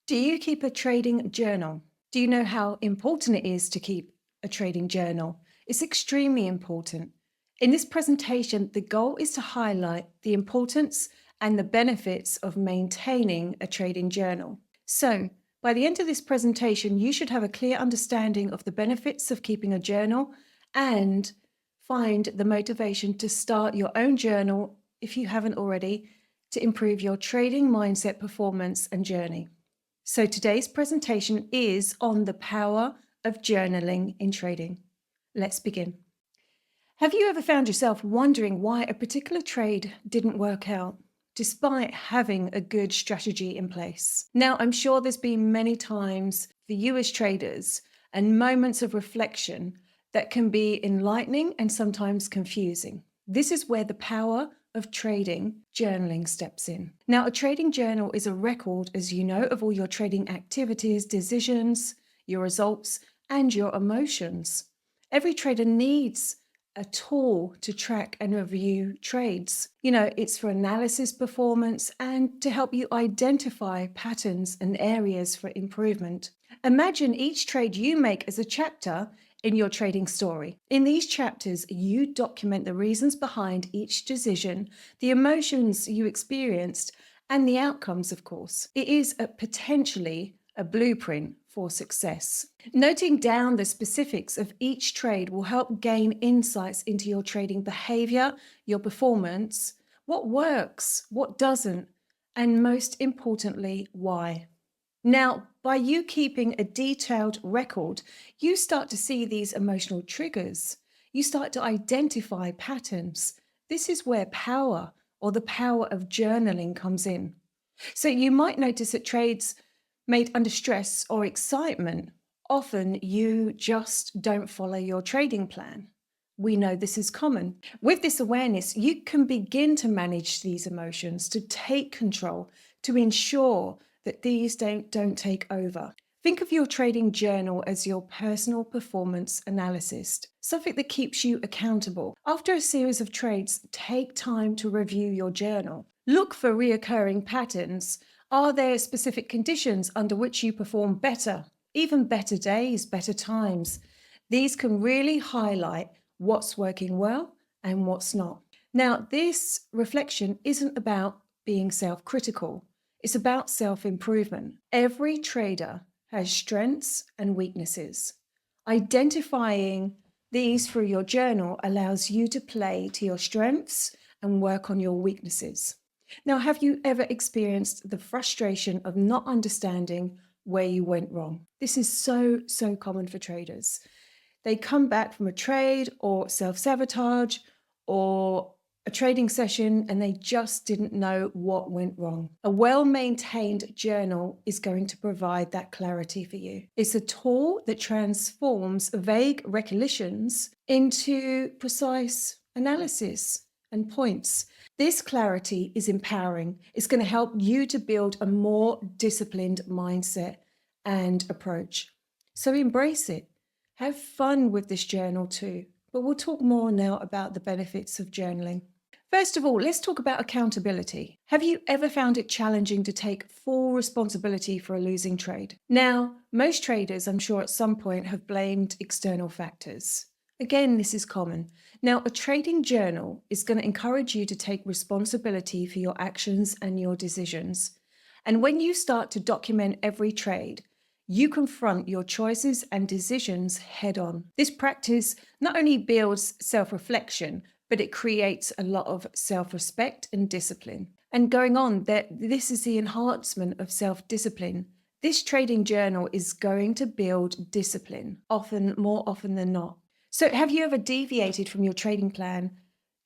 Do you keep a trading journal? Do you know how important it is to keep a trading journal? It's extremely important. In this presentation, the goal is to highlight the importance and the benefits of maintaining a trading journal. So, by the end of this presentation, you should have a clear understanding of the benefits of keeping a journal and find the motivation to start your own journal, if you haven't already, to improve your trading mindset, performance, and journey. So today's presentation is on the power of journaling in trading. Let's begin. Have you ever found yourself wondering why a particular trade didn't work out, despite having a good strategy in place? Now, I'm sure there's been many times for you as traders and moments of reflection that can be enlightening and sometimes confusing. This is where the power of trading journaling steps in. Now, a trading journal is a record, as you know, of all your trading activities, decisions, your results, and your emotions. Every trader needs a tool to track and review trades. It's for analysis, performance, and to help you identify patterns and areas for improvement. Imagine each trade you make as a chapter in your trading story. In these chapters, you document the reasons behind each decision, the emotions you experienced, and the outcomes, of course. It is potentially a blueprint for success. Noting down the specifics of each trade will help gain insights into your trading behavior, your performance, what works, what doesn't, and most importantly, why. Now, by you keeping a detailed record, you start to see these emotional triggers. You start to identify patterns. This is where power, or the power of journaling, comes in. So you might notice that trades made under stress or excitement, often you just don't follow your trading plan. We know this is common. With this awareness, you can begin to manage these emotions, to take control, to ensure that these don't take over. Think of your trading journal as your personal performance analyst, something that keeps you accountable. After a series of trades, take time to review your journal. Look for reoccurring patterns. Are there specific conditions under which you perform better, even better days, better times? These can really highlight what's working well and what's not. Now, this reflection isn't about being self-critical. It's about self-improvement. Every trader has strengths and weaknesses. Identifying these through your journal allows you to play to your strengths and work on your weaknesses. Now, have you ever experienced the frustration of not understanding where you went wrong? This is so common for traders. They come back from a trade or self-sabotage or a trading session and they just didn't know what went wrong. A well-maintained journal is going to provide that clarity for you. It's a tool that transforms vague recollections into precise analysis and points. This clarity is empowering. It's going to help you to build a more disciplined mindset and approach. So embrace it. Have fun with this journal too. But we'll talk more now about the benefits of journaling. First of all, let's talk about accountability. Have you ever found it challenging to take full responsibility for a losing trade? Now, most traders, I'm sure at some point, have blamed external factors. Again, this is common. Now, a trading journal is going to encourage you to take responsibility for your actions and your decisions. And when you start to document every trade, you confront your choices and decisions head on. This practice not only builds self-reflection, but it creates a lot of self-respect and discipline. And going on, this is the enhancement of self-discipline. This trading journal is going to build discipline, more often than not. So have you ever deviated from your trading plan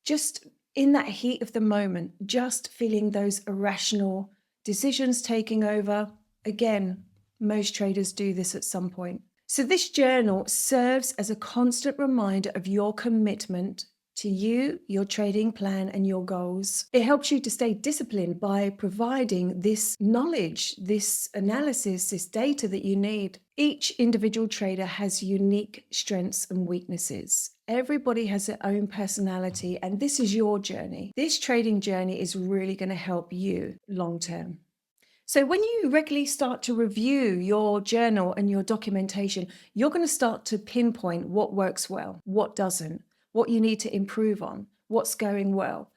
just in that heat of the moment, just feeling those irrational decisions taking over? Again, most traders do this at some point. So this journal serves as a constant reminder of your commitment to you, your trading plan, and your goals. It helps you to stay disciplined by providing this knowledge, this analysis, this data that you need. Each individual trader has unique strengths and weaknesses. Everybody has their own personality, and this is your journey. This trading journey is really going to help you long term. So, when you regularly start to review your journal and your documentation, you're going to start to pinpoint what works well, what doesn't, what you need to improve on, what's going well.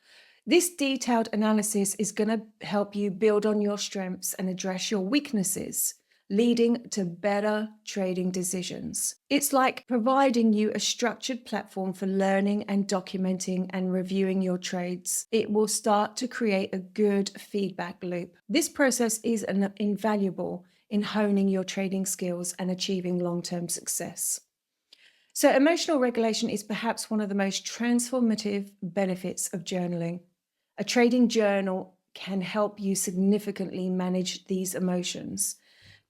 This detailed analysis is going to help you build on your strengths and address your weaknesses, leading to better trading decisions. It's like providing you a structured platform for learning and documenting and reviewing your trades. It will start to create a good feedback loop. This process is invaluable in honing your trading skills and achieving long-term success. So, emotional regulation is perhaps one of the most transformative benefits of journaling. A trading journal can help you significantly manage these emotions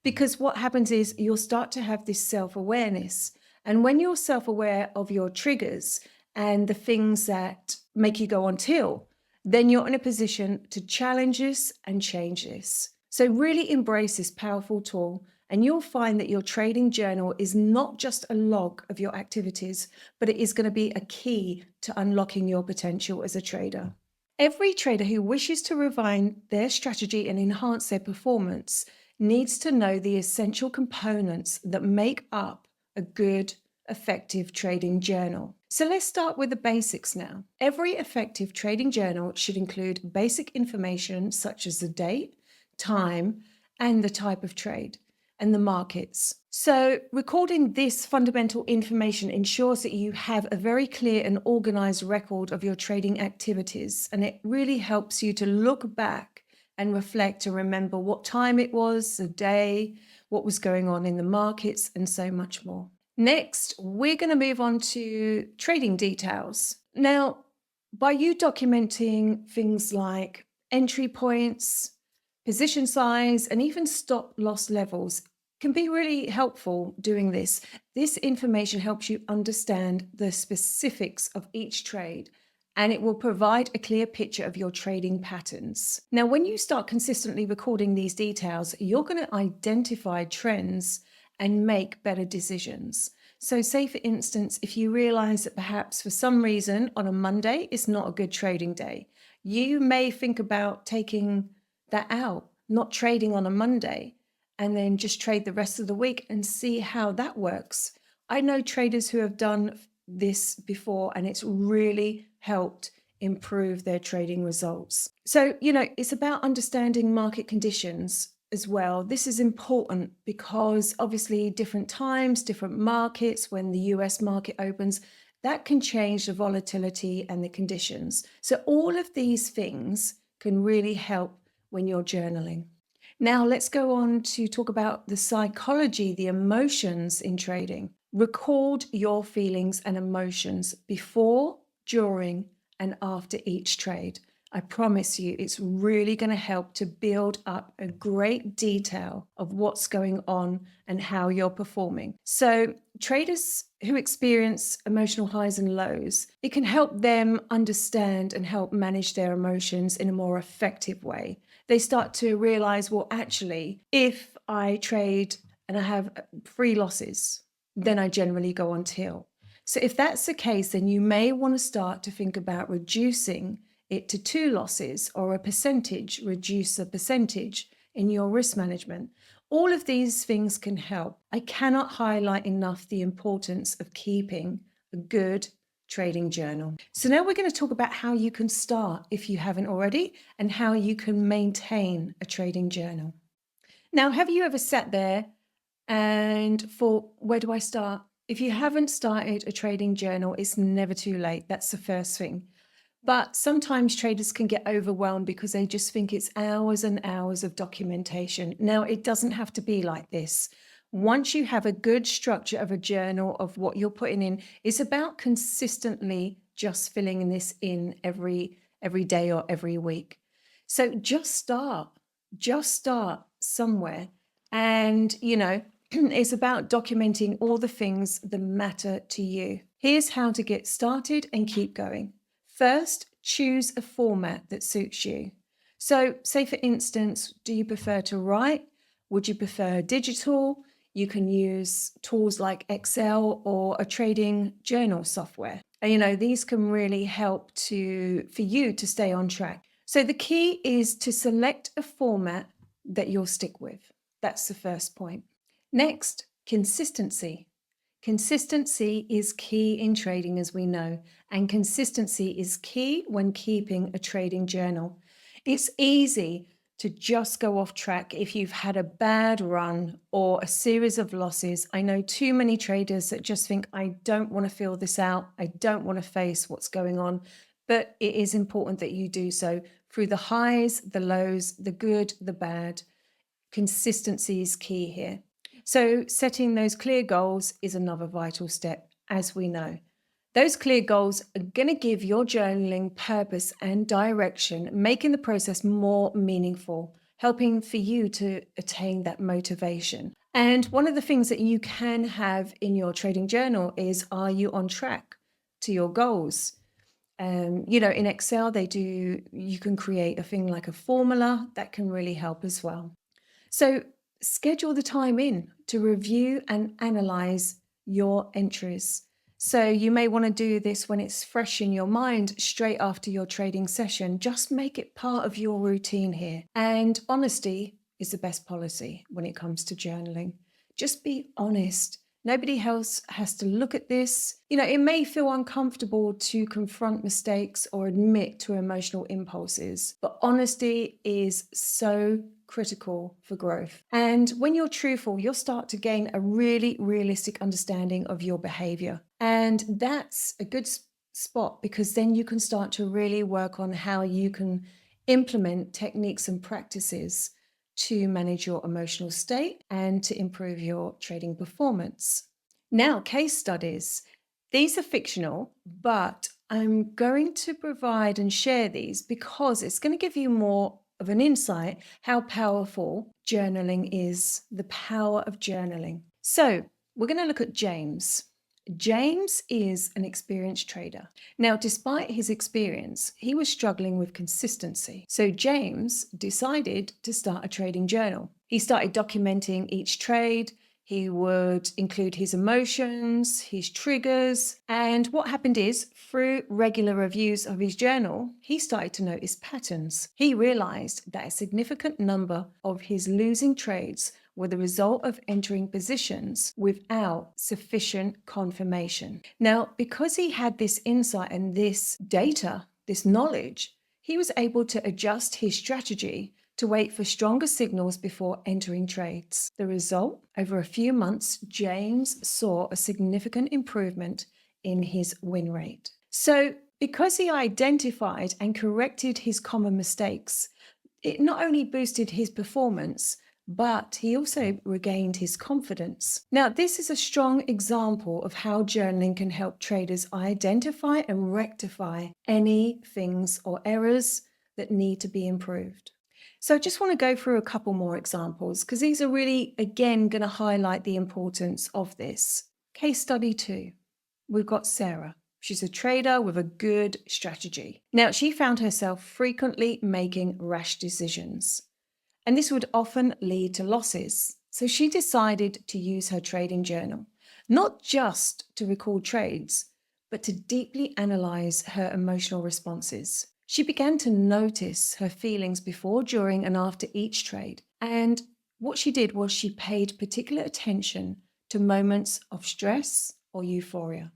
because what happens is you'll start to have this self awareness. And when you're self aware of your triggers and the things that make you go on till, then you're in a position to challenge this and change this. So, really embrace this powerful tool, and you'll find that your trading journal is not just a log of your activities, but it is going to be a key to unlocking your potential as a trader. Every trader who wishes to refine their strategy and enhance their performance needs to know the essential components that make up a good, effective trading journal. So let's start with the basics now. Every effective trading journal should include basic information such as the date, time, and the type of trade and the markets. So, recording this fundamental information ensures that you have a very clear and organized record of your trading activities, and it really helps you to look back and reflect to remember what time it was, the day, what was going on in the markets, and so much more. Next, we're going to move on to trading details. Now, by you documenting things like entry points, position size, and even stop loss levels can be really helpful doing this. This information helps you understand the specifics of each trade, and it will provide a clear picture of your trading patterns. Now, when you start consistently recording these details, you're going to identify trends and make better decisions. So, say for instance, if you realize that perhaps for some reason on a Monday is not a good trading day, you may think about taking that out, not trading on a Monday, and then just trade the rest of the week and see how that works. I know traders who have done this before, and it's really helped improve their trading results. So, it's about understanding market conditions as well. This is important because obviously different times, different markets, when the US market opens, that can change the volatility and the conditions. So all of these things can really help when you're journaling. Now, let's go on to talk about the psychology, the emotions in trading. Record your feelings and emotions before, during, and after each trade. I promise you, it's really going to help to build up a great detail of what's going on and how you're performing. So, traders who experience emotional highs and lows, it can help them understand and help manage their emotions in a more effective way. They start to realize, well, actually, if I trade and I have 3 losses, then I generally go on till. So, if that's the case, then you may want to start to think about reducing it to 2 losses or a percentage, reduce the percentage in your risk management. All of these things can help. I cannot highlight enough the importance of keeping a good trading journal. So now we're going to talk about how you can start if you haven't already, and how you can maintain a trading journal. Now, have you ever sat there and thought, where do I start? If you haven't started a trading journal, it's never too late. That's the first thing. But sometimes traders can get overwhelmed because they just think it's hours and hours of documentation. Now, it doesn't have to be like this. Once you have a good structure of a journal of what you're putting in, it's about consistently just filling this in every day or every week. So just start somewhere. And, it's about documenting all the things that matter to you. Here's how to get started and keep going. First, choose a format that suits you. So, say for instance, do you prefer to write? Would you prefer digital? You can use tools like Excel or a trading journal software. And, these can really help for you to stay on track. So the key is to select a format that you'll stick with. That's the first point. Next, consistency. Consistency is key in trading, as we know, and consistency is key when keeping a trading journal. It's easy to just go off track if you've had a bad run or a series of losses. I know too many traders that just think, I don't want to feel this out. I don't want to face what's going on. But it is important that you do so through the highs, the lows, the good, the bad. Consistency is key here. So setting those clear goals is another vital step, as we know. Those clear goals are going to give your journaling purpose and direction, making the process more meaningful, helping for you to attain that motivation. And one of the things that you can have in your trading journal is, are you on track to your goals? In Excel, you can create a thing like a formula that can really help as well. So schedule the time in to review and analyze your entries. So you may want to do this when it's fresh in your mind, straight after your trading session. Just make it part of your routine here. And honesty is the best policy when it comes to journaling. Just be honest. Nobody else has to look at this. It may feel uncomfortable to confront mistakes or admit to emotional impulses, but honesty is so critical for growth. And when you're truthful, you'll start to gain a really realistic understanding of your behavior. And that's a good spot, because then you can start to really work on how you can implement techniques and practices to manage your emotional state and to improve your trading performance. Now, case studies. These are fictional, but I'm going to provide and share these because it's going to give you more of an insight how powerful journaling is, the power of journaling. So we're going to look at James. James is an experienced trader. Now, despite his experience, he was struggling with consistency. So James decided to start a trading journal. He started documenting each trade. He would include his emotions, his triggers. And what happened is, through regular reviews of his journal, he started to notice patterns. He realized that a significant number of his losing trades were the result of entering positions without sufficient confirmation. Now, because he had this insight and this data, this knowledge, he was able to adjust his strategy to wait for stronger signals before entering trades. The result, over a few months, James saw a significant improvement in his win rate. So, because he identified and corrected his common mistakes, it not only boosted his performance, but he also regained his confidence. Now, this is a strong example of how journaling can help traders identify and rectify any things or errors that need to be improved. So I just want to go through a couple more examples, because these are really, again, going to highlight the importance of this. Case study 2. We've got Sarah. She's a trader with a good strategy. Now, she found herself frequently making rash decisions, and this would often lead to losses. So she decided to use her trading journal, not just to record trades, but to deeply analyze her emotional responses. She began to notice her feelings before, during, and after each trade. And what she did was she paid particular attention to moments of stress or euphoria.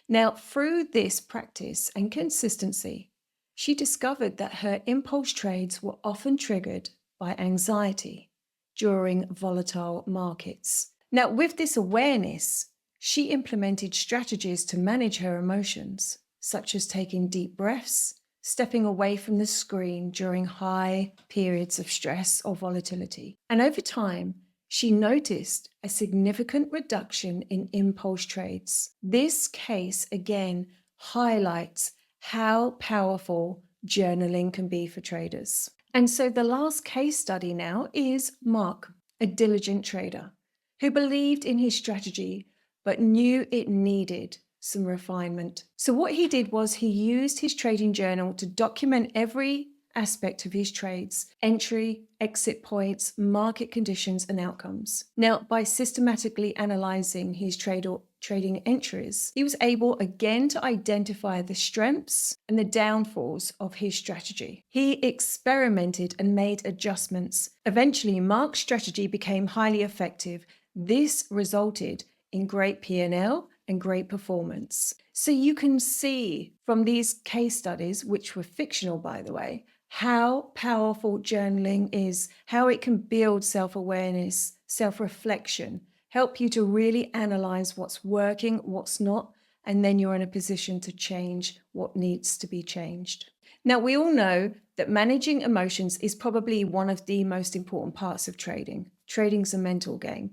Now, through this practice and consistency, she discovered that her impulse trades were often triggered by anxiety during volatile markets. Now, with this awareness, she implemented strategies to manage her emotions, such as taking deep breaths, stepping away from the screen during high periods of stress or volatility. And over time, she noticed a significant reduction in impulse trades. This case, again, highlights how powerful journaling can be for traders. And so the last case study now is Mark, a diligent trader who believed in his strategy but knew it needed some refinement. So what he did was he used his trading journal to document every aspect of his trades: entry, exit points, market conditions, and outcomes. Now, by systematically analyzing his trade trading entries, he was able again to identify the strengths and the downfalls of his strategy. He experimented and made adjustments. Eventually, Mark's strategy became highly effective. This resulted in great P&L and great performance. So you can see from these case studies, which were fictional, by the way, how powerful journaling is, how it can build self-awareness, self-reflection, help you to really analyze what's working, what's not, and then you're in a position to change what needs to be changed. Now, we all know that managing emotions is probably one of the most important parts of trading. Trading's a mental game.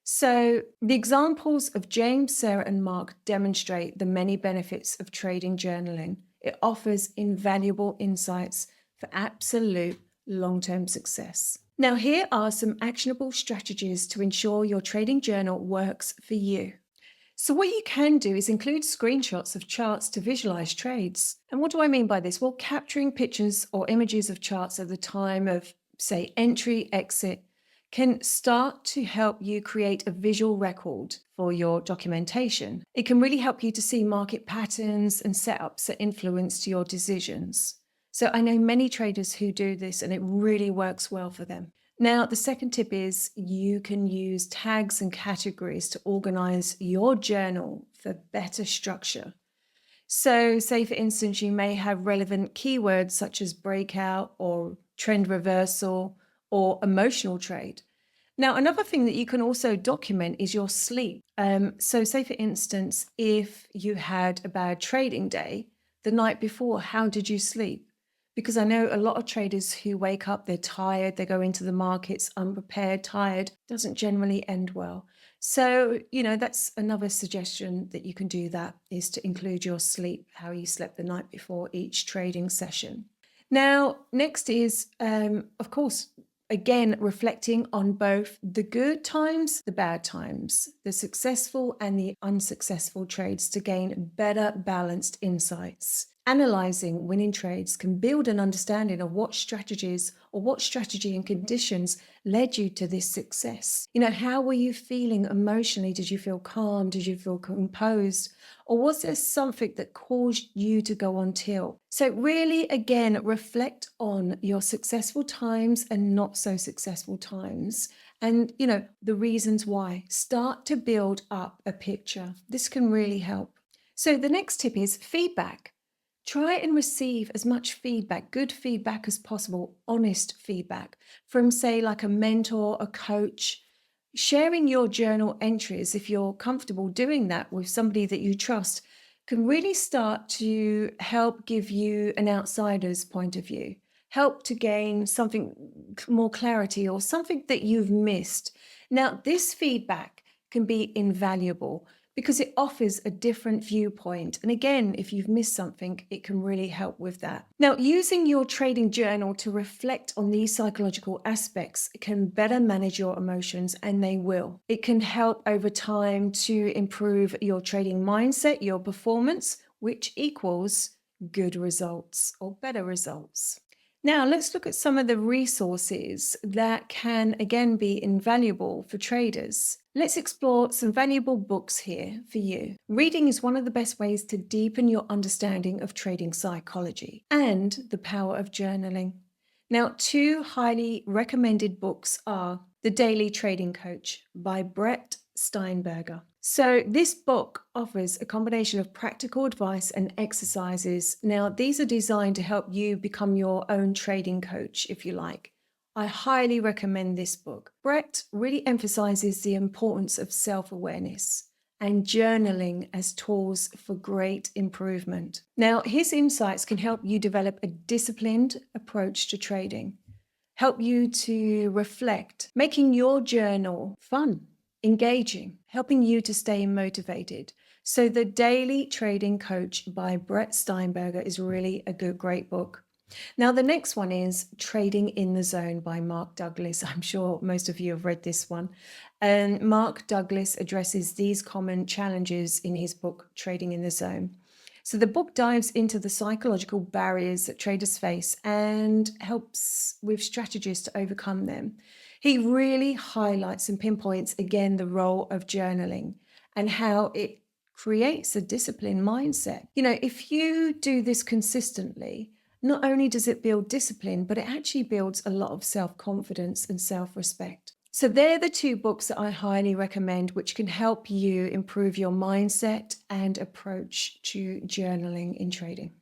So the examples of James, Sarah, and Mark demonstrate the many benefits of trading journaling. It offers invaluable insights for absolute long-term success. Now, here are some actionable strategies to ensure your trading journal works for you. So what you can do is include screenshots of charts to visualize trades. And what do I mean by this? Well, capturing pictures or images of charts at the time of, say, entry, exit, can start to help you create a visual record for your documentation. It can really help you to see market patterns and setups that influence your decisions. So I know many traders who do this and it really works well for them. Now, the second tip is you can use tags and categories to organize your journal for better structure. So say, for instance, you may have relevant keywords such as breakout or trend reversal or emotional trade. Now, another thing that you can also document is your sleep. So say, for instance, if you had a bad trading day the night before, how did you sleep? Because I know a lot of traders who wake up, they're tired, they go into the markets unprepared, tired, doesn't generally end well. So, that's another suggestion that you can do, that is to include your sleep, how you slept the night before each trading session. Now, next is, of course, again, reflecting on both the good times, the bad times, the successful and the unsuccessful trades to gain better balanced insights. Analyzing winning trades can build an understanding of what strategies or what strategy and conditions led you to this success. How were you feeling emotionally? Did you feel calm? Did you feel composed? Or was there something that caused you to go on tilt? So really, again, reflect on your successful times and not so successful times. And, the reasons why. Start to build up a picture. This can really help. So the next tip is feedback. Try and receive as much feedback, good feedback as possible, honest feedback from, say, like a mentor, a coach. Sharing your journal entries, if you're comfortable doing that with somebody that you trust, can really start to help give you an outsider's point of view, help to gain something more clarity or something that you've missed. Now, this feedback can be invaluable because it offers a different viewpoint. And again, if you've missed something, it can really help with that. Now, using your trading journal to reflect on these psychological aspects can better manage your emotions, and they will. It can help over time to improve your trading mindset, your performance, which equals good results or better results. Now, let's look at some of the resources that can, again, be invaluable for traders. Let's explore some valuable books here for you. Reading is one of the best ways to deepen your understanding of trading psychology and the power of journaling. Now, two highly recommended books are The Daily Trading Coach by Brett Steinberger. So this book offers a combination of practical advice and exercises. Now, these are designed to help you become your own trading coach, if you like. I highly recommend this book. Brett really emphasizes the importance of self-awareness and journaling as tools for great improvement. Now, his insights can help you develop a disciplined approach to trading, help you to reflect, making your journal fun, engaging, helping you to stay motivated. So The Daily Trading Coach by Brett Steinberger is really a great book. Now, the next one is Trading in the Zone by Mark Douglas. I'm sure most of you have read this one. And Mark Douglas addresses these common challenges in his book, Trading in the Zone. So the book dives into the psychological barriers that traders face and helps with strategies to overcome them. He really highlights and pinpoints again the role of journaling and how it creates a disciplined mindset. If you do this consistently, not only does it build discipline, but it actually builds a lot of self-confidence and self-respect. So they're the two books that I highly recommend, which can help you improve your mindset and approach to journaling in trading.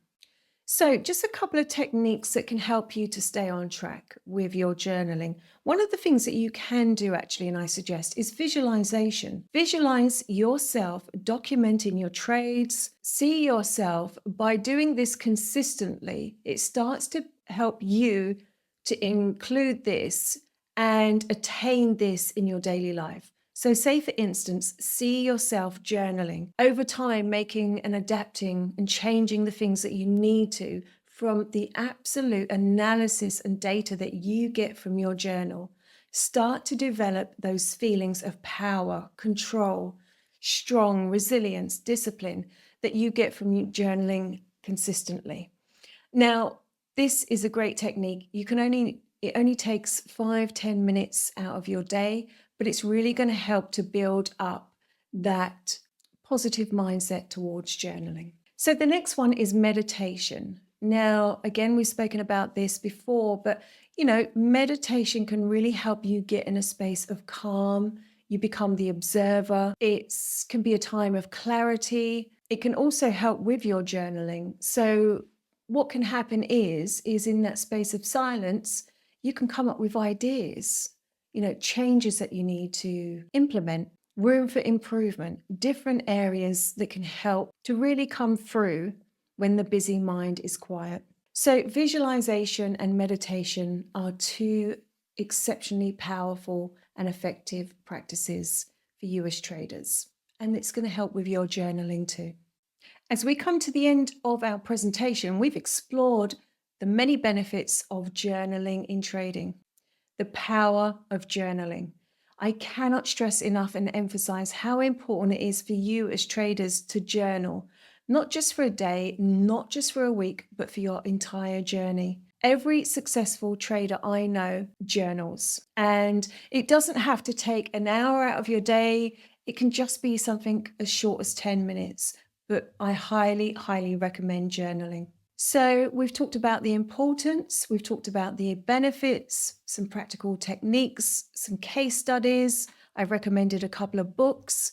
So, just a couple of techniques that can help you to stay on track with your journaling. One of the things that you can do, actually, and I suggest, is visualization. Visualize yourself documenting your trades. See yourself by doing this consistently. It starts to help you to include this and attain this in your daily life. So say, for instance, see yourself journaling over time, making and adapting and changing the things that you need to from the absolute analysis and data that you get from your journal. Start to develop those feelings of power, control, strong resilience, discipline that you get from journaling consistently. Now, this is a great technique. It only takes 5-10 minutes out of your day, but it's really going to help to build up that positive mindset towards journaling. So the next one is meditation. Now, again, we've spoken about this before, but meditation can really help you get in a space of calm. You become the observer. It can be a time of clarity. It can also help with your journaling. So what can happen is in that space of silence, you can come up with ideas, changes that you need to implement, room for improvement, different areas that can help to really come through when the busy mind is quiet. So visualization and meditation are two exceptionally powerful and effective practices for you as traders. And it's going to help with your journaling too. As we come to the end of our presentation, we've explored the many benefits of journaling in trading, the power of journaling. I cannot stress enough and emphasize how important it is for you as traders to journal, not just for a day, not just for a week, but for your entire journey. Every successful trader I know journals, and it doesn't have to take an hour out of your day. It can just be something as short as 10 minutes, but I highly, highly recommend journaling. So we've talked about the importance, we've talked about the benefits, some practical techniques, some case studies. I've recommended a couple of books,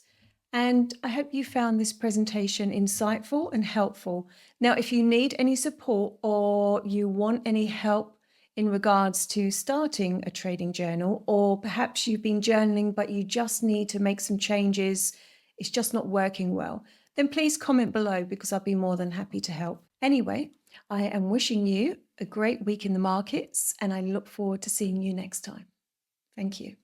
and I hope you found this presentation insightful and helpful. Now, if you need any support or you want any help in regards to starting a trading journal, or perhaps you've been journaling but you just need to make some changes, it's just not working well, then please comment below because I'll be more than happy to help. Anyway, I am wishing you a great week in the markets, and I look forward to seeing you next time. Thank you.